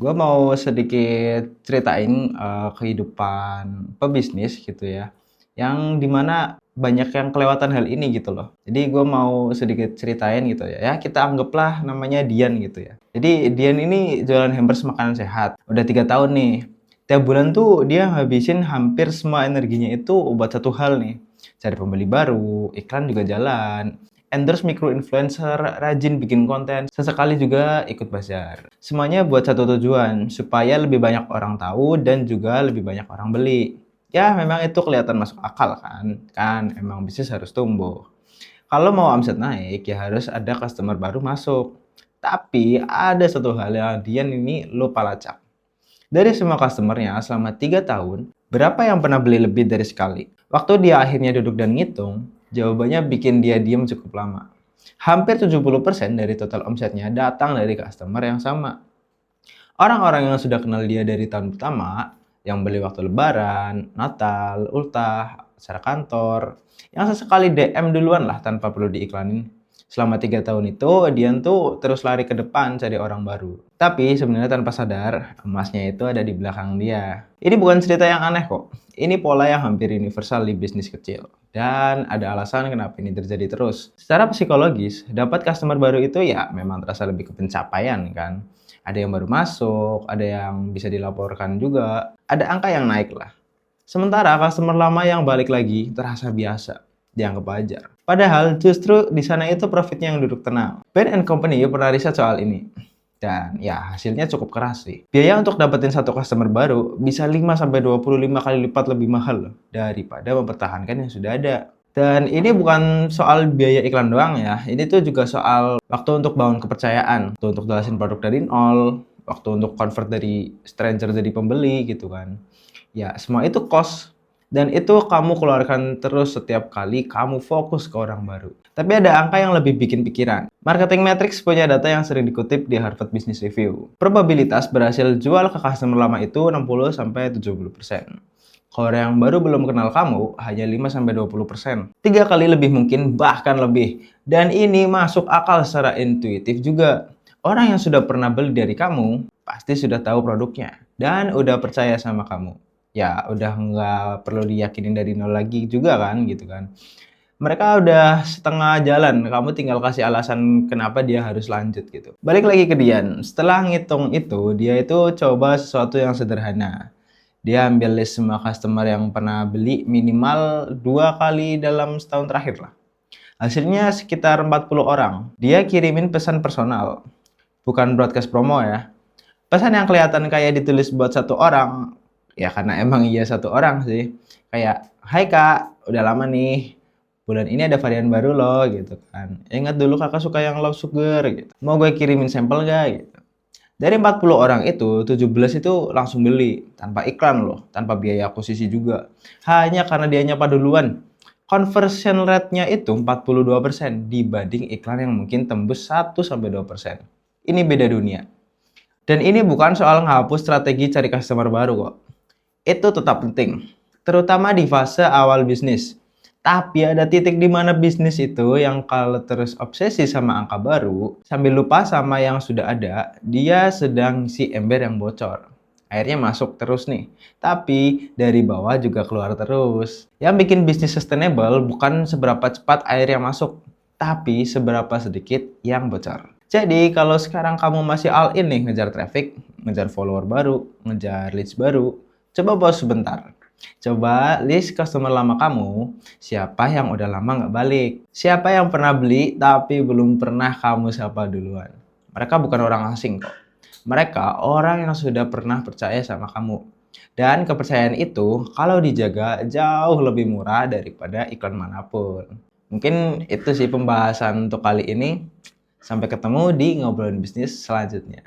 Gue mau sedikit ceritain kehidupan pebisnis gitu ya, yang dimana banyak yang kelewatan hal ini gitu loh. Jadi gue mau sedikit ceritain gitu ya. Ya kita anggaplah namanya Dian gitu ya. Jadi Dian ini jualan hampers makanan sehat. Udah 3 tahun nih. Tiap bulan tuh dia ngabisin hampir semua energinya itu buat satu hal nih. Cari pembeli baru, iklan juga jalan, endorse micro-influencer, rajin bikin konten, sesekali juga ikut bazar. Semuanya buat satu tujuan, supaya lebih banyak orang tahu dan juga lebih banyak orang beli. Ya, memang itu kelihatan masuk akal kan? Kan emang bisnis harus tumbuh. Kalau mau omset naik, ya harus ada customer baru masuk. Tapi ada satu hal yang Dian ini lupa lacak. Dari semua customernya selama 3 tahun, berapa yang pernah beli lebih dari sekali? Waktu dia akhirnya duduk dan ngitung, jawabannya bikin dia diam cukup lama. Hampir 70% dari total omsetnya datang dari customer yang sama. Orang-orang yang sudah kenal dia dari tahun pertama, yang beli waktu lebaran, Natal, ultah, acara kantor, yang sesekali DM duluan lah tanpa perlu diiklanin. Selama 3 tahun itu, Dian tuh terus lari ke depan cari orang baru. Tapi sebenarnya tanpa sadar, emasnya itu ada di belakang dia. Ini bukan cerita yang aneh kok. Ini pola yang hampir universal di bisnis kecil. Dan ada alasan kenapa ini terjadi terus. Secara psikologis, dapat customer baru itu ya memang terasa lebih ke pencapaian kan. Ada yang baru masuk, ada yang bisa dilaporkan juga, ada angka yang naik lah. Sementara customer lama yang balik lagi terasa biasa, dianggap wajar. Padahal justru di sana itu profitnya yang duduk tenang. Bain & Company pernah riset soal ini. Dan ya hasilnya cukup keras sih. Biaya untuk dapetin satu customer baru bisa 5-25 kali lipat lebih mahal loh daripada mempertahankan yang sudah ada. Dan ini bukan soal biaya iklan doang ya, ini tuh juga soal waktu untuk bangun kepercayaan, waktu untuk jelasin produk dari nol, waktu untuk convert dari stranger jadi pembeli gitu kan. Ya, semua itu cost. Dan itu kamu keluarkan terus setiap kali kamu fokus ke orang baru. Tapi ada angka yang lebih bikin pikiran. Marketing Matrix punya data yang sering dikutip di Harvard Business Review. Probabilitas berhasil jual ke customer lama itu 60-70%. Kalau yang baru belum kenal kamu, hanya 5-20%. 3 kali lebih mungkin, bahkan lebih. Dan ini masuk akal secara intuitif juga. Orang yang sudah pernah beli dari kamu, pasti sudah tahu produknya. Dan udah percaya sama kamu. Ya, udah nggak perlu diyakinin dari nol lagi juga kan, gitu kan. Mereka udah setengah jalan, kamu tinggal kasih alasan kenapa dia harus lanjut gitu. Balik lagi ke Dian, setelah ngitung itu, dia itu coba sesuatu yang sederhana. Dia ambil list semua customer yang pernah beli minimal 2 kali dalam setahun terakhir lah. Hasilnya sekitar 40 orang. Dia kirimin pesan personal, bukan broadcast promo ya. Pesan yang kelihatan kayak ditulis buat satu orang, ya karena emang iya satu orang sih. Kayak, "Hai Kak, udah lama nih. Bulan ini ada varian baru loh," gitu kan. "Ingat dulu kakak suka yang low sugar," gitu. "Mau gue kirimin sampel gak?" gitu. Dari 40 orang itu, 17 itu langsung beli. Tanpa iklan loh, tanpa biaya akuisisi juga. Hanya karena dia nyapa duluan. Conversion rate-nya itu 42% dibanding iklan yang mungkin tembus 1-2%. Ini beda dunia. Dan ini bukan soal ngapus strategi cari customer baru kok. Itu tetap penting, terutama di fase awal bisnis. Tapi ada titik di mana bisnis itu yang kalau terus obsesi sama angka baru, sambil lupa sama yang sudah ada, dia sedang ngisi ember yang bocor. Airnya masuk terus nih, tapi dari bawah juga keluar terus. Yang bikin bisnis sustainable bukan seberapa cepat air yang masuk, tapi seberapa sedikit yang bocor. Jadi kalau sekarang kamu masih all in nih ngejar traffic, ngejar follower baru, ngejar leads baru, coba pause sebentar. Coba list customer lama kamu, siapa yang udah lama nggak balik, siapa yang pernah beli tapi belum pernah kamu sapa duluan. Mereka bukan orang asing kok. Mereka orang yang sudah pernah percaya sama kamu. Dan kepercayaan itu kalau dijaga jauh lebih murah daripada iklan manapun. Mungkin itu sih pembahasan untuk kali ini. Sampai ketemu di ngobrolin bisnis selanjutnya.